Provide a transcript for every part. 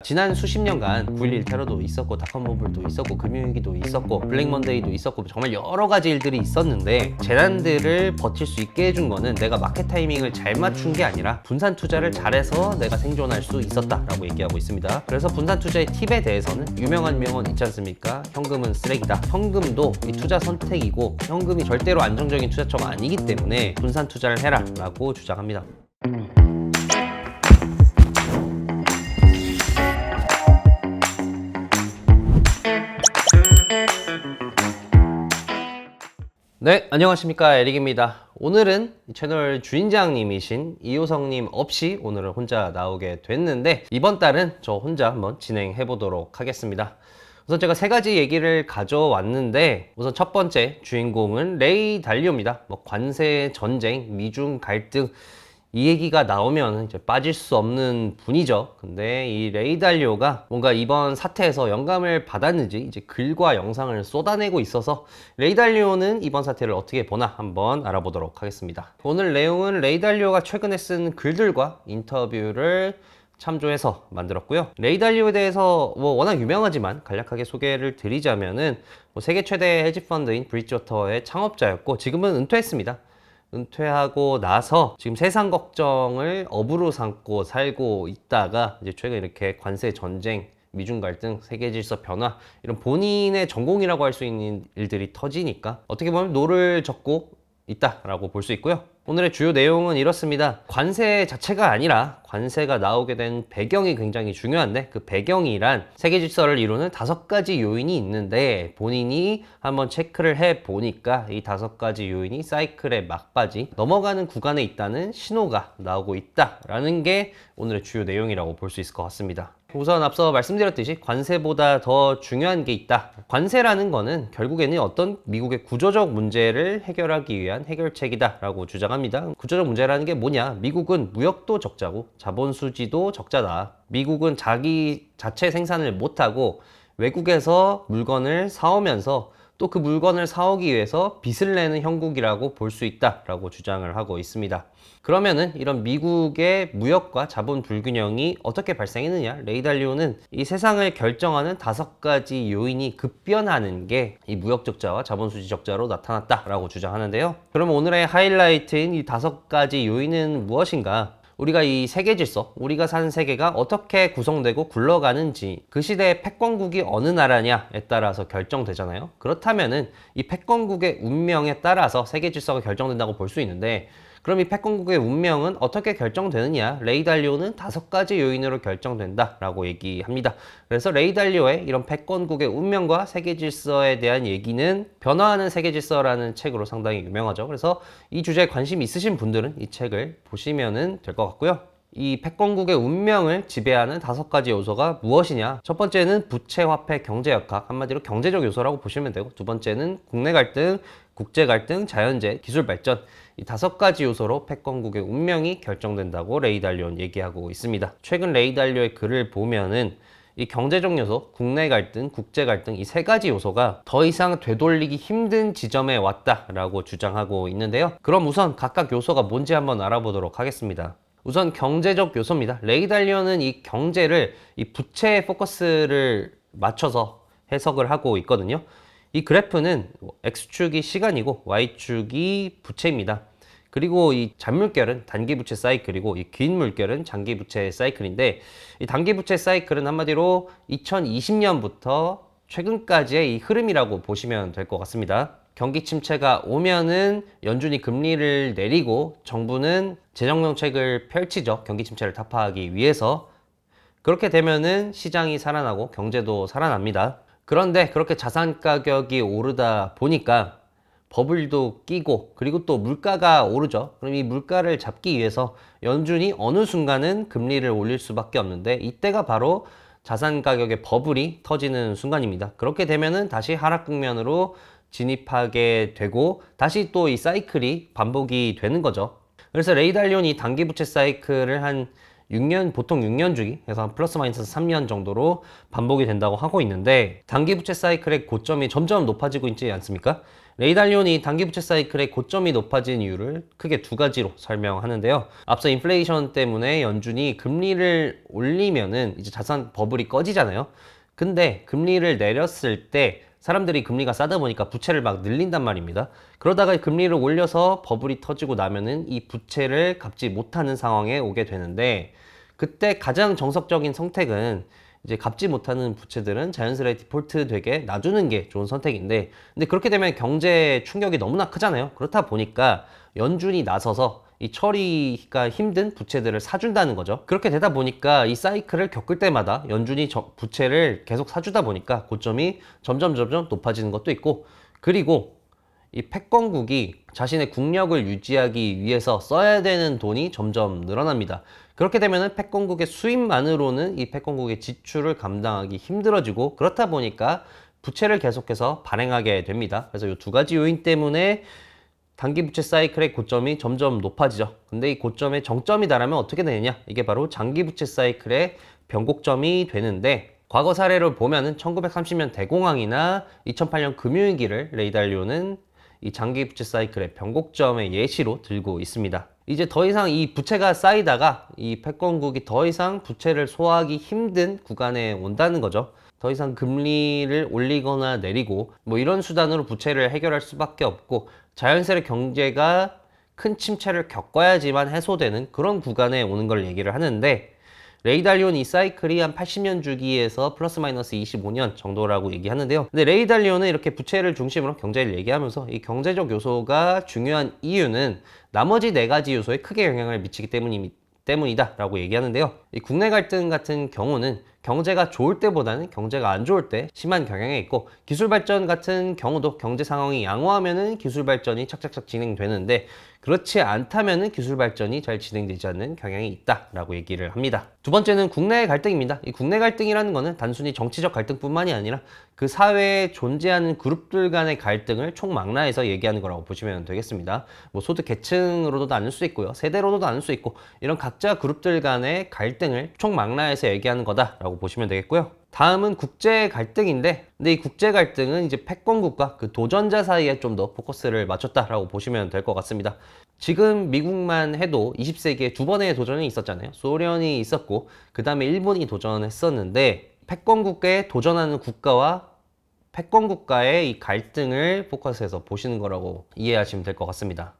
지난 수십 년간 9.11 테러도 있었고 닷컴 버블도 있었고 금융위기도 있었고 블랙 먼데이도 있었고 정말 여러 가지 일들이 있었는데 재난들을 버틸 수 있게 해준 거는 내가 마켓 타이밍을 잘 맞춘 게 아니라 분산 투자를 잘해서 내가 생존할 수 있었다라고 얘기하고 있습니다. 그래서 분산 투자의 팁에 대해서는 유명한 명언 있지 않습니까? 현금은 쓰레기다. 현금도 이 투자 선택이고 현금이 절대로 안정적인 투자처가 아니기 때문에 분산 투자를 해라 라고 주장합니다. 네, 안녕하십니까, 에릭입니다. 오늘은 채널 주인장님이신 이효성님 없이 오늘은 혼자 나오게 됐는데 이번 달은 저 혼자 한번 진행해 보도록 하겠습니다. 우선 제가 세 가지 얘기를 가져왔는데 우선 첫 번째 주인공은 레이 달리오입니다. 관세 전쟁, 미중 갈등 이 얘기가 나오면 이제 빠질 수 없는 분이죠. 근데 이 레이 달리오가 뭔가 이번 사태에서 영감을 받았는지 이제 글과 영상을 쏟아내고 있어서 레이 달리오는 이번 사태를 어떻게 보나 한번 알아보도록 하겠습니다. 오늘 내용은 레이 달리오가 최근에 쓴 글들과 인터뷰를 참조해서 만들었고요. 레이 달리오에 대해서 워낙 유명하지만 간략하게 소개를 드리자면은 세계 최대 헤지펀드인 브리지워터의 창업자였고 지금은 은퇴했습니다. 은퇴하고 나서 지금 세상 걱정을 업으로 삼고 살고 있다가 이제 최근 이렇게 관세 전쟁, 미중 갈등, 세계 질서 변화 이런 본인의 전공이라고 할 수 있는 일들이 터지니까 어떻게 보면 노를 젓고 있다라고 볼 수 있고요. 오늘의 주요 내용은 이렇습니다. 관세 자체가 아니라 관세가 나오게 된 배경이 굉장히 중요한데 그 배경이란 세계 질서를 이루는 5가지 요인이 있는데 본인이 한번 체크를 해 보니까 이 5가지 요인이 사이클의 막바지 넘어가는 구간에 있다는 신호가 나오고 있다라는 게 오늘의 주요 내용이라고 볼 수 있을 것 같습니다. 우선 앞서 말씀드렸듯이 관세보다 더 중요한 게 있다. 관세라는 거는 결국에는 어떤 미국의 구조적 문제를 해결하기 위한 해결책이다 라고 주장합니다. 구조적 문제라는 게 뭐냐? 미국은 무역도 적자고 자본 수지도 적자다. 미국은 자기 자체 생산을 못하고 외국에서 물건을 사오면서 또 그 물건을 사오기 위해서 빚을 내는 형국이라고 볼 수 있다라고 주장을 하고 있습니다. 그러면은 이런 미국의 무역과 자본 불균형이 어떻게 발생했느냐? 레이 달리오는 이 세상을 결정하는 5가지 요인이 급변하는 게 이 무역 적자와 자본 수지 적자로 나타났다라고 주장하는데요. 그럼 오늘의 하이라이트인 이 5가지 요인은 무엇인가? 우리가 이 세계 질서, 우리가 사는 세계가 어떻게 구성되고 굴러가는지 그 시대의 패권국이 어느 나라냐에 따라서 결정되잖아요. 그렇다면은 이 패권국의 운명에 따라서 세계 질서가 결정된다고 볼 수 있는데 그럼 이 패권국의 운명은 어떻게 결정되느냐? 레이 달리오는 5가지 요인으로 결정된다 라고 얘기합니다. 그래서 레이 달리오의 이런 패권국의 운명과 세계 질서에 대한 얘기는 변화하는 세계 질서라는 책으로 상당히 유명하죠. 그래서 이 주제에 관심 있으신 분들은 이 책을 보시면 될 것 같고요. 이 패권국의 운명을 지배하는 5가지 요소가 무엇이냐? 첫 번째는 부채, 화폐, 경제 역학, 한마디로 경제적 요소라고 보시면 되고 두 번째는 국내 갈등, 국제 갈등, 자연재해, 기술 발전 이 5가지 요소로 패권국의 운명이 결정된다고 레이 달리오는 얘기하고 있습니다. 최근 레이 달리오의 글을 보면은 이 경제적 요소, 국내 갈등, 국제 갈등 이 3가지 요소가 더 이상 되돌리기 힘든 지점에 왔다라고 주장하고 있는데요. 그럼 우선 각각 요소가 뭔지 한번 알아보도록 하겠습니다. 우선 경제적 요소입니다. 레이 달리오는 이 경제를 이 부채에 포커스를 맞춰서 해석을 하고 있거든요. 이 그래프는 X축이 시간이고 Y축이 부채입니다. 그리고 이 잔물결은 단기 부채 사이클이고 이 긴 물결은 장기 부채 사이클인데 이 단기 부채 사이클은 한마디로 2020년부터 최근까지의 이 흐름이라고 보시면 될 것 같습니다. 경기 침체가 오면은 연준이 금리를 내리고 정부는 재정 정책을 펼치죠. 경기 침체를 타파하기 위해서. 그렇게 되면은 시장이 살아나고 경제도 살아납니다. 그런데 그렇게 자산 가격이 오르다 보니까 버블도 끼고 그리고 또 물가가 오르죠. 그럼 이 물가를 잡기 위해서 연준이 어느 순간은 금리를 올릴 수밖에 없는데 이때가 바로 자산 가격의 버블이 터지는 순간입니다. 그렇게 되면은 다시 하락 국면으로 진입하게 되고 다시 또 이 사이클이 반복이 되는 거죠. 그래서 레이 달리오는 이 단기 부채 사이클을 한 보통 6년 주기 해서 플러스 마이너스 3년 정도로 반복이 된다고 하고 있는데, 단기 부채 사이클의 고점이 점점 높아지고 있지 않습니까? 레이달리온이 단기 부채 사이클의 고점이 높아진 이유를 크게 두 가지로 설명하는데요. 앞서 인플레이션 때문에 연준이 금리를 올리면은 이제 자산 버블이 꺼지잖아요. 근데 금리를 내렸을 때 사람들이 금리가 싸다 보니까 부채를 막 늘린단 말입니다. 그러다가 금리를 올려서 버블이 터지고 나면은 이 부채를 갚지 못하는 상황에 오게 되는데, 그때 가장 정석적인 선택은 이제 갚지 못하는 부채들은 자연스레 디폴트 되게 놔두는 게 좋은 선택인데, 근데 그렇게 되면 경제 충격이 너무나 크잖아요. 그렇다 보니까 연준이 나서서 이 처리가 힘든 부채들을 사준다는 거죠. 그렇게 되다 보니까 이 사이클을 겪을 때마다 연준이 부채를 계속 사주다 보니까 고점이 점점 높아지는 것도 있고, 그리고 이 패권국이 자신의 국력을 유지하기 위해서 써야 되는 돈이 점점 늘어납니다. 그렇게 되면 패권국의 수입만으로는 이 패권국의 지출을 감당하기 힘들어지고, 그렇다 보니까 부채를 계속해서 발행하게 됩니다. 그래서 이 두 가지 요인 때문에 단기 부채 사이클의 고점이 점점 높아지죠. 근데 이 고점의 정점이 달하면 어떻게 되느냐? 이게 바로 장기 부채 사이클의 변곡점이 되는데, 과거 사례를 보면은 1930년 대공황이나 2008년 금융위기를 레이달리오는 이 장기 부채 사이클의 변곡점의 예시로 들고 있습니다. 이제 더 이상 이 부채가 쌓이다가 이 패권국이 더 이상 부채를 소화하기 힘든 구간에 온다는 거죠. 더 이상 금리를 올리거나 내리고 뭐 이런 수단으로 부채를 해결할 수밖에 없고, 자연스레 경제가 큰 침체를 겪어야지만 해소되는 그런 구간에 오는 걸 얘기를 하는데, 레이달리온 이 사이클이 한 80년 주기에서 플러스 마이너스 25년 정도라고 얘기하는데요. 근데 레이달리온은 이렇게 부채를 중심으로 경제를 얘기하면서 이 경제적 요소가 중요한 이유는 나머지 네 가지 요소에 크게 영향을 미치기 때문이다 라고 얘기하는데요. 이 국내 갈등 같은 경우는 경제가 좋을 때보다는 경제가 안 좋을 때 심한 경향이 있고, 기술 발전 같은 경우도 경제 상황이 양호하면은 기술 발전이 착착착 진행되는데, 그렇지 않다면은 기술 발전이 잘 진행되지 않는 경향이 있다라고 얘기를 합니다. 두 번째는 국내 갈등입니다. 이 국내 갈등이라는 거는 단순히 정치적 갈등뿐만이 아니라 그 사회에 존재하는 그룹들 간의 갈등을 총망라해서 얘기하는 거라고 보시면 되겠습니다. 뭐 소득 계층으로도 나눌 수 있고요, 세대로도 나눌 수 있고, 이런 각자 그룹들 간의 갈등을 총망라해서 얘기하는 거다라고 보시면 되겠고요. 다음은 국제 갈등인데, 근데 이 국제 갈등은 이제 패권국과 그 도전자 사이에 좀 더 포커스를 맞췄다라고 보시면 될 것 같습니다. 지금 미국만 해도 20세기에 두 번의 도전이 있었잖아요. 소련이 있었고, 그 다음에 일본이 도전했었는데, 패권국에 도전하는 국가와 패권국가의 이 갈등을 포커스해서 보시는 거라고 이해하시면 될 것 같습니다.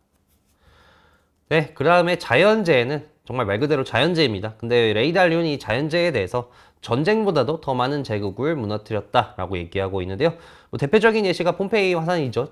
네, 그 다음에 자연재해는 정말 말 그대로 자연재해입니다. 근데 레이달리온이 이 자연재해에 대해서 전쟁보다도 더 많은 제국을 무너뜨렸다라고 얘기하고 있는데요. 뭐 대표적인 예시가 폼페이 화산이죠.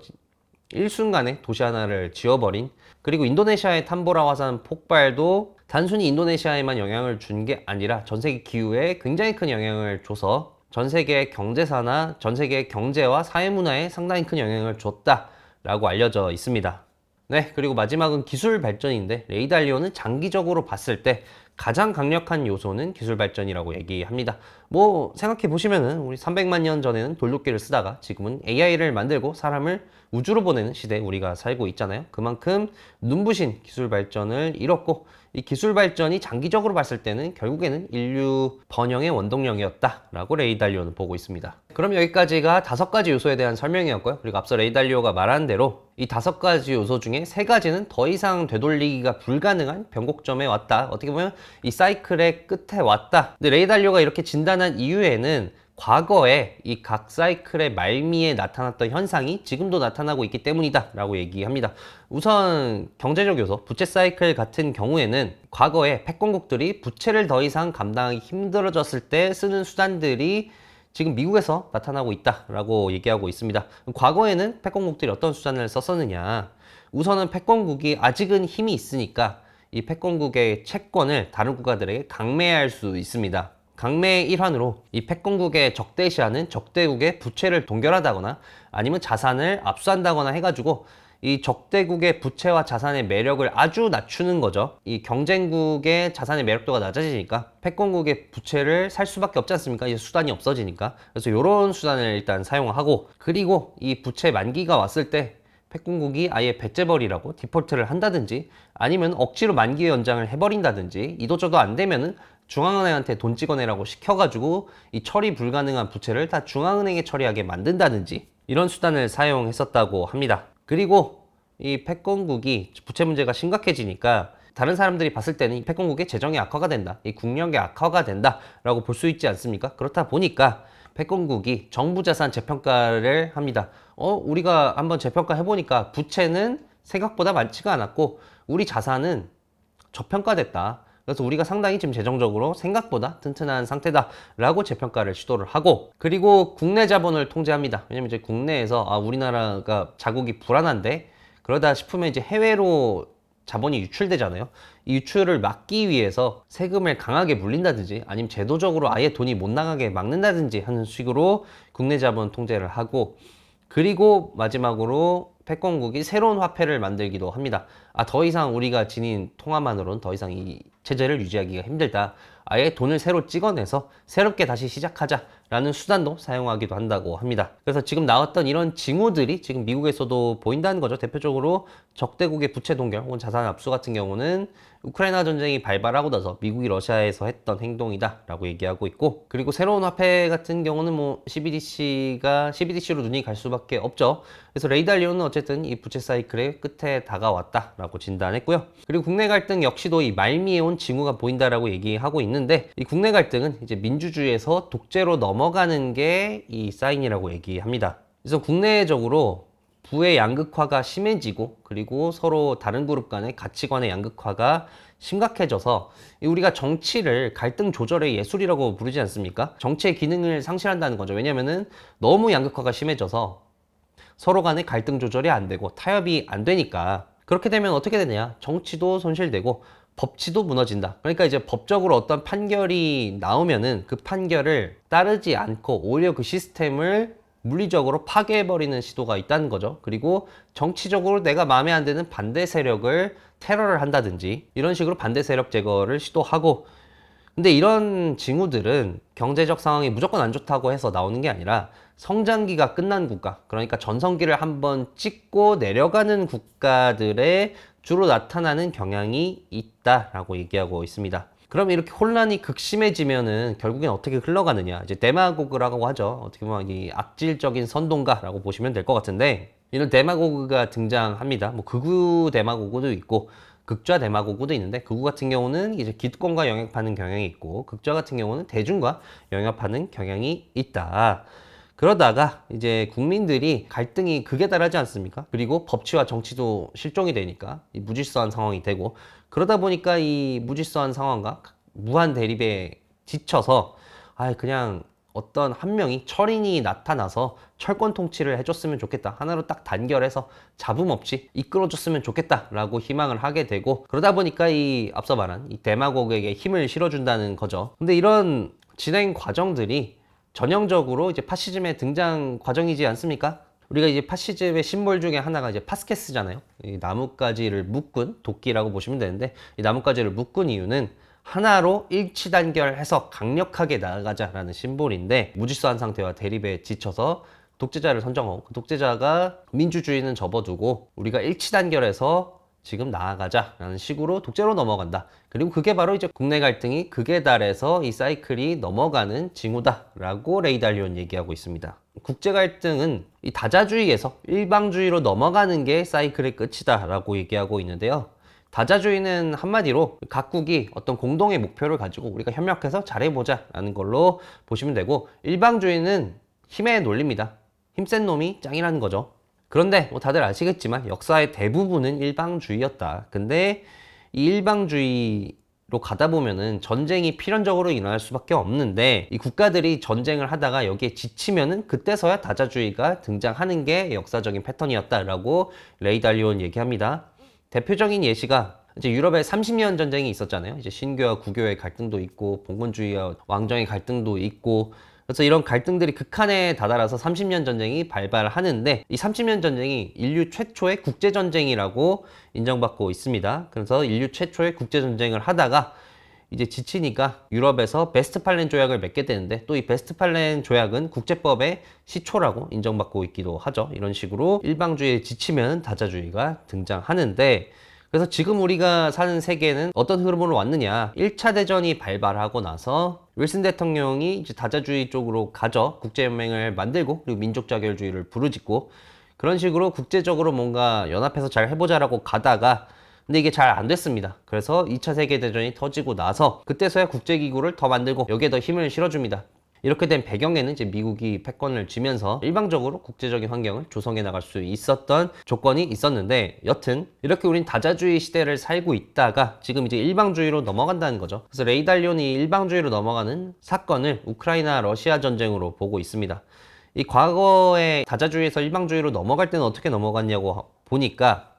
일순간에 도시 하나를 지워버린, 그리고 인도네시아의 탐보라 화산 폭발도 단순히 인도네시아에만 영향을 준 게 아니라 전 세계 기후에 굉장히 큰 영향을 줘서 전 세계 경제사나 전 세계 경제와 사회문화에 상당히 큰 영향을 줬다라고 알려져 있습니다. 네, 그리고 마지막은 기술 발전인데, 레이달리온은 장기적으로 봤을 때 가장 강력한 요소는 기술 발전이라고 얘기합니다. 뭐 생각해 보시면은 우리 300만 년 전에는 돌도끼를 쓰다가 지금은 AI를 만들고 사람을 우주로 보내는 시대에 우리가 살고 있잖아요. 그만큼 눈부신 기술 발전을 이뤘고, 이 기술 발전이 장기적으로 봤을 때는 결국에는 인류 번영의 원동력이었다라고 레이달리오는 보고 있습니다. 그럼 여기까지가 5가지 요소에 대한 설명이었고요. 그리고 앞서 레이달리오가 말한 대로 이 5가지 요소 중에 3가지는 더 이상 되돌리기가 불가능한 변곡점에 왔다. 어떻게 보면 이 사이클의 끝에 왔다. 근데 레이달리오가 이렇게 진단한 이유에는 과거에 이 각 사이클의 말미에 나타났던 현상이 지금도 나타나고 있기 때문이다 라고 얘기합니다. 우선 경제적 요소, 부채 사이클 같은 경우에는 과거에 패권국들이 부채를 더 이상 감당하기 힘들어졌을 때 쓰는 수단들이 지금 미국에서 나타나고 있다라고 얘기하고 있습니다. 과거에는 패권국들이 어떤 수단을 썼었느냐, 우선은 패권국이 아직은 힘이 있으니까 이 패권국의 채권을 다른 국가들에게 강매할 수 있습니다. 강매의 일환으로 이 패권국에 적대시하는 적대국의 부채를 동결하다거나 아니면 자산을 압수한다거나 해가지고 이 적대국의 부채와 자산의 매력을 아주 낮추는 거죠. 이 경쟁국의 자산의 매력도가 낮아지니까 패권국의 부채를 살 수밖에 없지 않습니까? 이제 수단이 없어지니까. 그래서 이런 수단을 일단 사용하고, 그리고 이 부채 만기가 왔을 때 패권국이 아예 배째버리라고 디폴트를 한다든지 아니면 억지로 만기 연장을 해버린다든지 이도저도 안 되면은 중앙은행한테 돈 찍어내라고 시켜가지고 이 처리 불가능한 부채를 다 중앙은행에 처리하게 만든다든지 이런 수단을 사용했었다고 합니다. 그리고 이 패권국이 부채 문제가 심각해지니까 다른 사람들이 봤을 때는 이 패권국의 재정이 악화가 된다, 이 국력의 악화가 된다 라고 볼 수 있지 않습니까? 그렇다 보니까 패권국이 정부자산 재평가를 합니다. 우리가 한번 재평가 해보니까 부채는 생각보다 많지가 않았고 우리 자산은 저평가됐다. 그래서 우리가 상당히 지금 재정적으로 생각보다 튼튼한 상태다 라고 재평가를 시도를 하고, 그리고 국내 자본을 통제합니다. 왜냐면 이제 국내에서 우리나라가 자국이 불안한데 그러다 싶으면 이제 해외로 자본이 유출되잖아요. 이 유출을 막기 위해서 세금을 강하게 물린다든지 아니면 제도적으로 아예 돈이 못 나가게 막는다든지 하는 식으로 국내 자본 통제를 하고, 그리고 마지막으로 패권국이 새로운 화폐를 만들기도 합니다. 더 이상 우리가 지닌 통화만으로는 더 이상 이 체제를 유지하기가 힘들다. 아예 돈을 새로 찍어내서 새롭게 다시 시작하자라는 수단도 사용하기도 한다고 합니다. 그래서 지금 나왔던 이런 징후들이 지금 미국에서도 보인다는 거죠. 대표적으로 적대국의 부채 동결 혹은 자산 압수 같은 경우는 우크라이나 전쟁이 발발하고 나서 미국이 러시아에서 했던 행동이다 라고 얘기하고 있고, 그리고 새로운 화폐 같은 경우는 뭐 CBDC로 눈이 갈 수밖에 없죠. 그래서 레이 달리오는 어쨌든 이 부채 사이클의 끝에 다가왔다 라고 진단했고요. 그리고 국내 갈등 역시도 이 말미에 온 징후가 보인다라고 얘기하고 있는데, 이 국내 갈등은 이제 민주주의에서 독재로 넘어가는 게 이 사인이라고 얘기합니다. 그래서 국내적으로 부의 양극화가 심해지고, 그리고 서로 다른 그룹 간의 가치관의 양극화가 심각해져서 우리가 정치를 갈등 조절의 예술이라고 부르지 않습니까? 정치의 기능을 상실한다는 거죠. 왜냐면은 너무 양극화가 심해져서 서로 간의 갈등 조절이 안 되고 타협이 안 되니까, 그렇게 되면 어떻게 되느냐? 정치도 손실되고 법치도 무너진다. 그러니까 이제 법적으로 어떤 판결이 나오면은 그 판결을 따르지 않고 오히려 그 시스템을 물리적으로 파괴해버리는 시도가 있다는 거죠. 그리고 정치적으로 내가 마음에 안 드는 반대 세력을 테러를 한다든지 이런 식으로 반대 세력 제거를 시도하고, 근데 이런 징후들은 경제적 상황이 무조건 안 좋다고 해서 나오는 게 아니라 성장기가 끝난 국가, 그러니까 전성기를 한번 찍고 내려가는 국가들에 주로 나타나는 경향이 있다라고 얘기하고 있습니다. 그럼 이렇게 혼란이 극심해지면은 결국엔 어떻게 흘러가느냐, 이제 데마고그라고 하죠. 어떻게 보면 이 악질적인 선동가라고 보시면 될 것 같은데, 이런 데마고그가 등장합니다. 뭐 극우 데마고그도 있고 극좌 데마고그도 있는데, 극우 같은 경우는 이제 기득권과 영향하는 경향이 있고 극좌 같은 경우는 대중과 영향하는 경향이 있다. 그러다가 이제 국민들이 갈등이 극에 달하지 않습니까? 그리고 법치와 정치도 실종이 되니까 이 무질서한 상황이 되고, 그러다 보니까 이 무질서한 상황과 무한 대립에 지쳐서 그냥 어떤 한 명이 철인이 나타나서 철권 통치를 해줬으면 좋겠다, 하나로 딱 단결해서 잡음 없이 이끌어줬으면 좋겠다 라고 희망을 하게 되고, 그러다 보니까 이 앞서 말한 이 데마고그에게 힘을 실어준다는 거죠. 근데 이런 진행 과정들이 전형적으로 이제 파시즘의 등장 과정이지 않습니까? 우리가 이제 파시즘의 심볼 중에 하나가 이제 파스케스잖아요. 이 나뭇가지를 묶은 도끼라고 보시면 되는데, 이 나뭇가지를 묶은 이유는 하나로 일치단결해서 강력하게 나아가자라는 심볼인데, 무질서한 상태와 대립에 지쳐서 독재자를 선정하고 그 독재자가 민주주의는 접어두고 우리가 일치단결해서 지금 나아가자라는 식으로 독재로 넘어간다. 그리고 그게 바로 이제 국내 갈등이 극에 달해서 이 사이클이 넘어가는 징후다라고 레이 달리오는 얘기하고 있습니다. 국제 갈등은 이 다자주의에서 일방주의로 넘어가는 게 사이클의 끝이다라고 얘기하고 있는데요. 다자주의는 한마디로 각국이 어떤 공동의 목표를 가지고 우리가 협력해서 잘해보자라는 걸로 보시면 되고, 일방주의는 힘의 논리입니다. 힘센 놈이 짱이라는 거죠. 그런데 뭐 다들 아시겠지만 역사의 대부분은 일방주의였다. 근데 이 일방주의로 가다 보면은 전쟁이 필연적으로 일어날 수밖에 없는데, 이 국가들이 전쟁을 하다가 여기에 지치면은 그때서야 다자주의가 등장하는 게 역사적인 패턴이었다라고 레이 달리오는 얘기합니다. 대표적인 예시가 이제 유럽에 30년 전쟁이 있었잖아요. 이제 신교와 구교의 갈등도 있고 봉건주의와 왕정의 갈등도 있고, 그래서 이런 갈등들이 극한에 다다라서 30년 전쟁이 발발하는데, 이 30년 전쟁이 인류 최초의 국제전쟁이라고 인정받고 있습니다. 그래서 인류 최초의 국제전쟁을 하다가 이제 지치니까 유럽에서 베스트팔렌 조약을 맺게 되는데, 또 이 베스트팔렌 조약은 국제법의 시초라고 인정받고 있기도 하죠. 이런 식으로 일방주의에 지치면 다자주의가 등장하는데, 그래서 지금 우리가 사는 세계는 어떤 흐름으로 왔느냐. 1차 대전이 발발하고 나서 윌슨 대통령이 이제 다자주의 쪽으로 가죠. 국제연맹을 만들고, 그리고 민족자결주의를 부르짖고, 그런 식으로 국제적으로 뭔가 연합해서 잘 해보자라고 가다가, 근데 이게 잘 안 됐습니다. 그래서 2차 세계대전이 터지고 나서 그때서야 국제기구를 더 만들고 여기에 더 힘을 실어줍니다. 이렇게 된 배경에는 이제 미국이 패권을 쥐면서 일방적으로 국제적인 환경을 조성해 나갈 수 있었던 조건이 있었는데, 여튼 이렇게 우린 다자주의 시대를 살고 있다가 지금 이제 일방주의로 넘어간다는 거죠. 그래서 레이 달리온이 일방주의로 넘어가는 사건을 우크라이나 러시아 전쟁으로 보고 있습니다. 이 과거에 다자주의에서 일방주의로 넘어갈 때는 어떻게 넘어갔냐고 보니까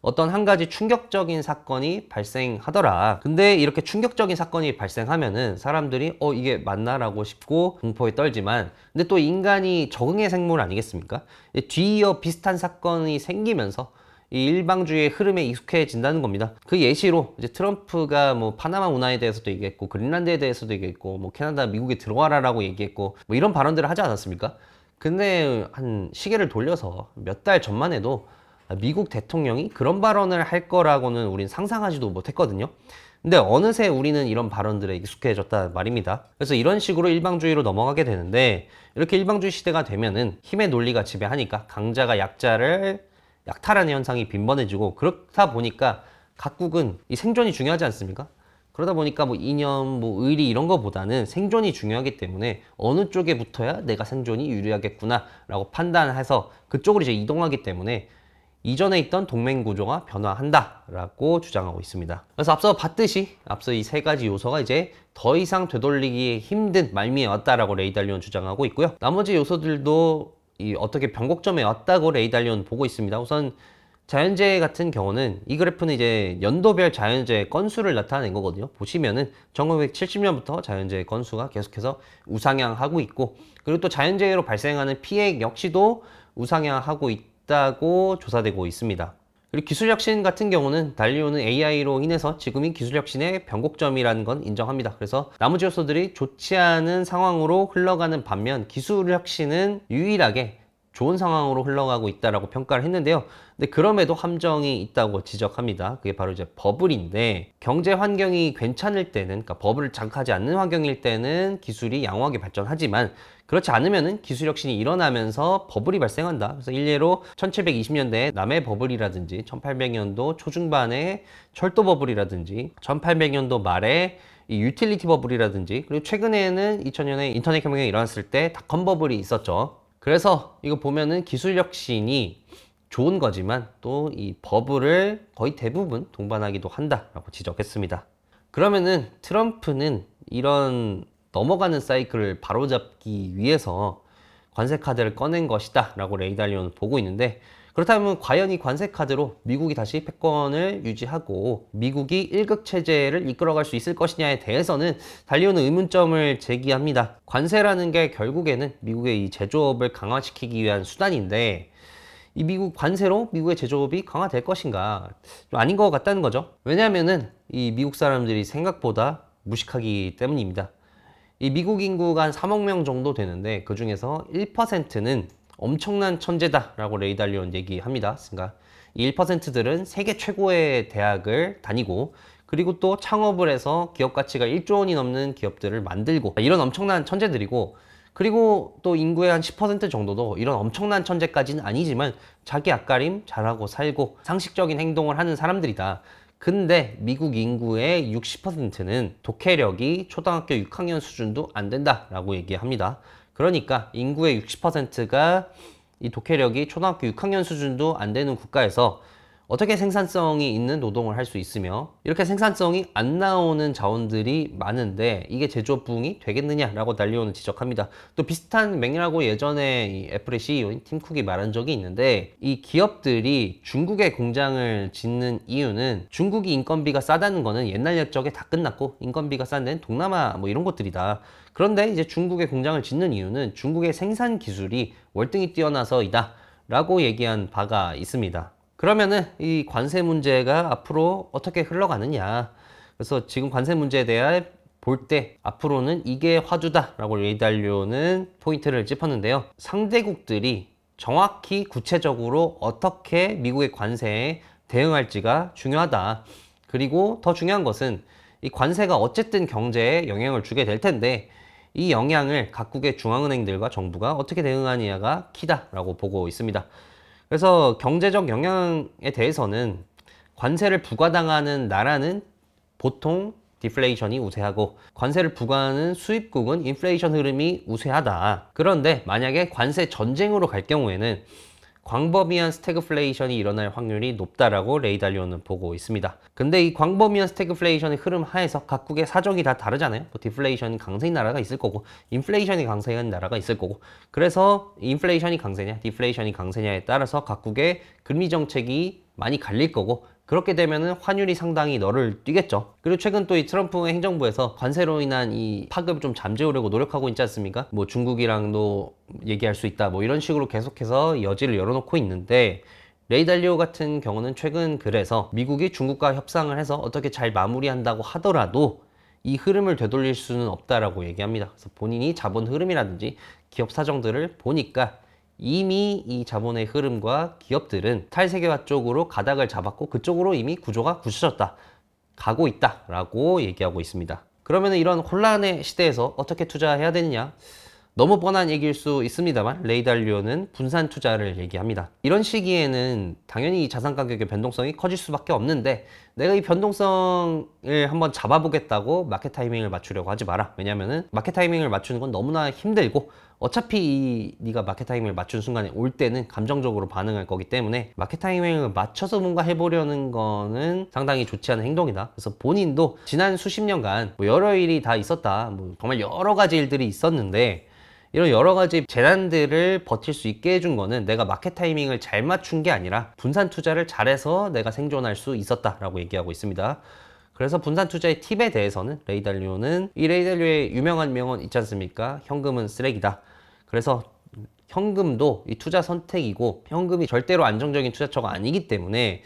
어떤 한 가지 충격적인 사건이 발생하더라. 근데 이렇게 충격적인 사건이 발생하면은 사람들이 이게 맞나라고 싶고 공포에 떨지만, 근데 또 인간이 적응의 생물 아니겠습니까? 뒤이어 비슷한 사건이 생기면서 이 일방주의의 흐름에 익숙해진다는 겁니다. 그 예시로 이제 트럼프가 뭐 파나마 운하에 대해서도 얘기했고, 그린란드에 대해서도 얘기했고, 뭐 캐나다 미국에 들어와라라고 얘기했고, 뭐 이런 발언들을 하지 않았습니까? 근데 한 시계를 돌려서 몇 달 전만 해도 미국 대통령이 그런 발언을 할 거라고는 우린 상상하지도 못했거든요. 근데 어느새 우리는 이런 발언들에 익숙해졌단 말입니다. 그래서 이런 식으로 일방주의로 넘어가게 되는데, 이렇게 일방주의 시대가 되면은 힘의 논리가 지배하니까 강자가 약자를 약탈하는 현상이 빈번해지고, 그렇다 보니까 각국은 이 생존이 중요하지 않습니까? 그러다 보니까 뭐 이념, 뭐 의리 이런 거보다는 생존이 중요하기 때문에 어느 쪽에 붙어야 내가 생존이 유리하겠구나 라고 판단해서 그쪽으로 이제 이동하기 때문에 이전에 있던 동맹 구조가 변화한다라고 주장하고 있습니다. 그래서 앞서 봤듯이 앞서 이 세 가지 요소가 이제 더 이상 되돌리기 힘든 말미에 왔다라고 레이 달리온 주장하고 있고요. 나머지 요소들도 어떻게 변곡점에 왔다고 레이 달리온 보고 있습니다. 우선 자연재해 같은 경우는 이 그래프는 이제 연도별 자연재해 건수를 나타낸 거거든요. 보시면은 1970년부터 자연재해 건수가 계속해서 우상향하고 있고, 그리고 또 자연재해로 발생하는 피해 역시도 우상향하고 있다고 조사되고 있습니다. 그리고 기술혁신 같은 경우는 달리오는 AI로 인해서 지금이 기술혁신의 변곡점이라는 건 인정합니다. 그래서 나머지 요소들이 좋지 않은 상황으로 흘러가는 반면 기술혁신은 유일하게 좋은 상황으로 흘러가고 있다라고 평가를 했는데요. 근데 그럼에도 함정이 있다고 지적합니다. 그게 바로 이제 버블인데, 경제 환경이 괜찮을 때는, 그러니까 버블을 자극하지 않는 환경일 때는 기술이 양호하게 발전하지만, 그렇지 않으면은 기술혁신이 일어나면서 버블이 발생한다. 그래서 일례로 1720년대에 남해 버블이라든지 1800년도 초중반에 철도 버블이라든지 1800년도 말에 이 유틸리티 버블이라든지, 그리고 최근에는 2000년에 인터넷 혁명이 일어났을 때 닷컴 버블이 있었죠. 그래서 이거 보면은 기술혁신이 좋은 거지만 또 이 버블을 거의 대부분 동반하기도 한다라고 지적했습니다. 그러면은 트럼프는 이런 넘어가는 사이클을 바로잡기 위해서 관세 카드를 꺼낸 것이다 라고 레이 달리온은 보고 있는데, 그렇다면 과연 이 관세 카드로 미국이 다시 패권을 유지하고 미국이 1극 체제를 이끌어갈 수 있을 것이냐에 대해서는 달리온은 의문점을 제기합니다. 관세라는 게 결국에는 미국의 이 제조업을 강화시키기 위한 수단인데, 이 미국 관세로 미국의 제조업이 강화될 것인가? 좀 아닌 것 같다는 거죠. 왜냐하면은 이 미국 사람들이 생각보다 무식하기 때문입니다. 이 미국 인구가 한 3억 명 정도 되는데 그 중에서 1%는 엄청난 천재다라고 레이 달리온 얘기합니다. 그러니까 이 1%들은 세계 최고의 대학을 다니고, 그리고 또 창업을 해서 기업 가치가 1조 원이 넘는 기업들을 만들고, 이런 엄청난 천재들이고, 그리고 또 인구의 한 10% 정도도 이런 엄청난 천재까지는 아니지만 자기 앞가림 잘하고 살고 상식적인 행동을 하는 사람들이다. 근데 미국 인구의 60%는 독해력이 초등학교 6학년 수준도 안 된다라고 얘기합니다. 그러니까 인구의 60%가 이 독해력이 초등학교 6학년 수준도 안 되는 국가에서 어떻게 생산성이 있는 노동을 할 수 있으며, 이렇게 생산성이 안 나오는 자원들이 많은데 이게 제조업 부흥이 되겠느냐라고 달리오는 지적합니다. 또 비슷한 맥락으로 예전에 이 애플의 CEO인 팀 쿡이 말한 적이 있는데, 이 기업들이 중국에 공장을 짓는 이유는 중국이 인건비가 싸다는 거는 옛날 옛적에 다 끝났고, 인건비가 싼 데는 동남아 뭐 이런 곳들이다. 그런데 이제 중국에 공장을 짓는 이유는 중국의 생산 기술이 월등히 뛰어나서이다 라고 얘기한 바가 있습니다. 그러면은 이 관세 문제가 앞으로 어떻게 흘러가느냐. 그래서 지금 관세 문제에 대해 볼 때 앞으로는 이게 화두다라고 레이 달리오는 포인트를 짚었는데요. 상대국들이 정확히 구체적으로 어떻게 미국의 관세에 대응할지가 중요하다. 그리고 더 중요한 것은 이 관세가 어쨌든 경제에 영향을 주게 될 텐데 이 영향을 각국의 중앙은행들과 정부가 어떻게 대응하느냐가 키다라고 보고 있습니다. 그래서 경제적 영향에 대해서는 관세를 부과당하는 나라는 보통 디플레이션이 우세하고 관세를 부과하는 수입국은 인플레이션 흐름이 우세하다. 그런데 만약에 관세 전쟁으로 갈 경우에는 광범위한 스태그플레이션이 일어날 확률이 높다라고 레이 달리오는 보고 있습니다. 근데 이 광범위한 스태그플레이션의 흐름 하에서 각국의 사정이 다 다르잖아요. 뭐 디플레이션이 강세인 나라가 있을 거고 인플레이션이 강세인 나라가 있을 거고, 그래서 인플레이션이 강세냐 디플레이션이 강세냐에 따라서 각국의 금리 정책이 많이 갈릴 거고, 그렇게 되면은 환율이 상당히 너를 뛰겠죠. 그리고 최근 또 이 트럼프 행정부에서 관세로 인한 이 파급을 좀 잠재우려고 노력하고 있지 않습니까? 뭐 중국이랑도 얘기할 수 있다, 뭐 이런 식으로 계속해서 여지를 열어놓고 있는데, 레이 달리오 같은 경우는 최근 그래서 미국이 중국과 협상을 해서 어떻게 잘 마무리한다고 하더라도 이 흐름을 되돌릴 수는 없다라고 얘기합니다. 그래서 본인이 자본 흐름이라든지 기업 사정들을 보니까 이미 이 자본의 흐름과 기업들은 탈세계화 쪽으로 가닥을 잡았고 그쪽으로 이미 구조가 굳혀졌다, 가고 있다 라고 얘기하고 있습니다. 그러면 이런 혼란의 시대에서 어떻게 투자해야 되느냐? 너무 뻔한 얘기일 수 있습니다만 레이 달리오는 분산 투자를 얘기합니다. 이런 시기에는 당연히 자산 가격의 변동성이 커질 수밖에 없는데, 내가 이 변동성을 한번 잡아보겠다고 마켓 타이밍을 맞추려고 하지 마라. 왜냐면은 마켓 타이밍을 맞추는 건 너무나 힘들고 어차피 네가 마켓 타이밍을 맞춘 순간에 올 때는 감정적으로 반응할 거기 때문에 마켓 타이밍을 맞춰서 뭔가 해보려는 거는 상당히 좋지 않은 행동이다. 그래서 본인도 지난 수십 년간 뭐 여러 일이 다 있었다, 뭐 정말 여러 가지 일들이 있었는데 이런 여러 가지 재난들을 버틸 수 있게 해준 거는 내가 마켓 타이밍을 잘 맞춘 게 아니라 분산 투자를 잘해서 내가 생존할 수 있었다라고 얘기하고 있습니다. 그래서 분산 투자의 팁에 대해서는 레이 달리오는 이 레이 달리오의 유명한 명언 있지 않습니까? 현금은 쓰레기다. 그래서 현금도 이 투자 선택이고, 현금이 절대로 안정적인 투자처가 아니기 때문에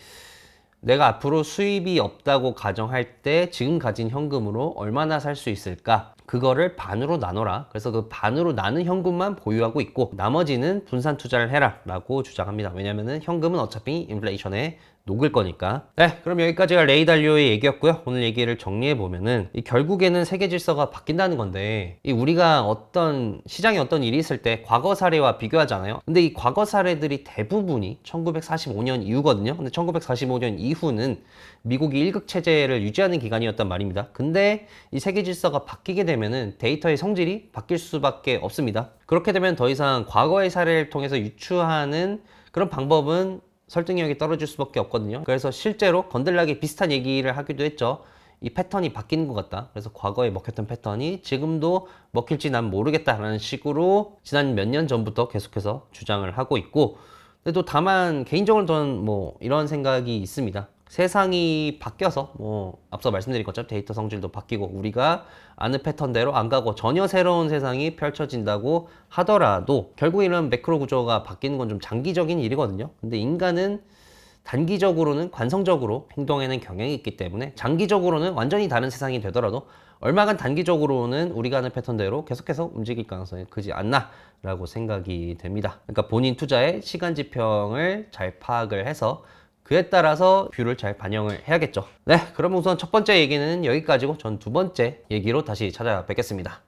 내가 앞으로 수입이 없다고 가정할 때 지금 가진 현금으로 얼마나 살 수 있을까? 그거를 반으로 나눠라. 그래서 그 반으로 나눈 현금만 보유하고 있고 나머지는 분산 투자를 해라 라고 주장합니다. 왜냐면은 현금은 어차피 인플레이션에 녹을 거니까. 네, 그럼 여기까지가 레이 달리오의 얘기였고요. 오늘 얘기를 정리해 보면은 결국에는 세계 질서가 바뀐다는 건데, 우리가 어떤 시장에 어떤 일이 있을 때 과거 사례와 비교하잖아요. 근데 이 과거 사례들이 대부분이 1945년 이후거든요. 근데 1945년 이후는 미국이 일극 체제를 유지하는 기간이었단 말입니다. 근데 이 세계 질서가 바뀌게 되면은 데이터의 성질이 바뀔 수밖에 없습니다. 그렇게 되면 더 이상 과거의 사례를 통해서 유추하는 그런 방법은 설득력이 떨어질 수밖에 없거든요. 그래서 실제로 건들나게 비슷한 얘기를 하기도 했죠. 이 패턴이 바뀌는 것 같다. 그래서 과거에 먹혔던 패턴이 지금도 먹힐지 난 모르겠다라는 식으로 지난 몇 년 전부터 계속해서 주장을 하고 있고, 근데 또 다만 개인적으로 저는 뭐 이런 생각이 있습니다. 세상이 바뀌어서 뭐 앞서 말씀드린 것처럼 데이터 성질도 바뀌고 우리가 아는 패턴대로 안 가고 전혀 새로운 세상이 펼쳐진다고 하더라도 결국 이런 매크로 구조가 바뀌는 건 좀 장기적인 일이거든요. 근데 인간은 단기적으로는 관성적으로 행동에는 경향이 있기 때문에 장기적으로는 완전히 다른 세상이 되더라도 얼마간 단기적으로는 우리가 하는 패턴대로 계속해서 움직일 가능성이 크지 않나 라고 생각이 됩니다. 그러니까 본인 투자의 시간 지평을 잘 파악을 해서 그에 따라서 뷰를 잘 반영을 해야겠죠. 네, 그럼 우선 첫 번째 얘기는 여기까지고 전 두 번째 얘기로 다시 찾아뵙겠습니다.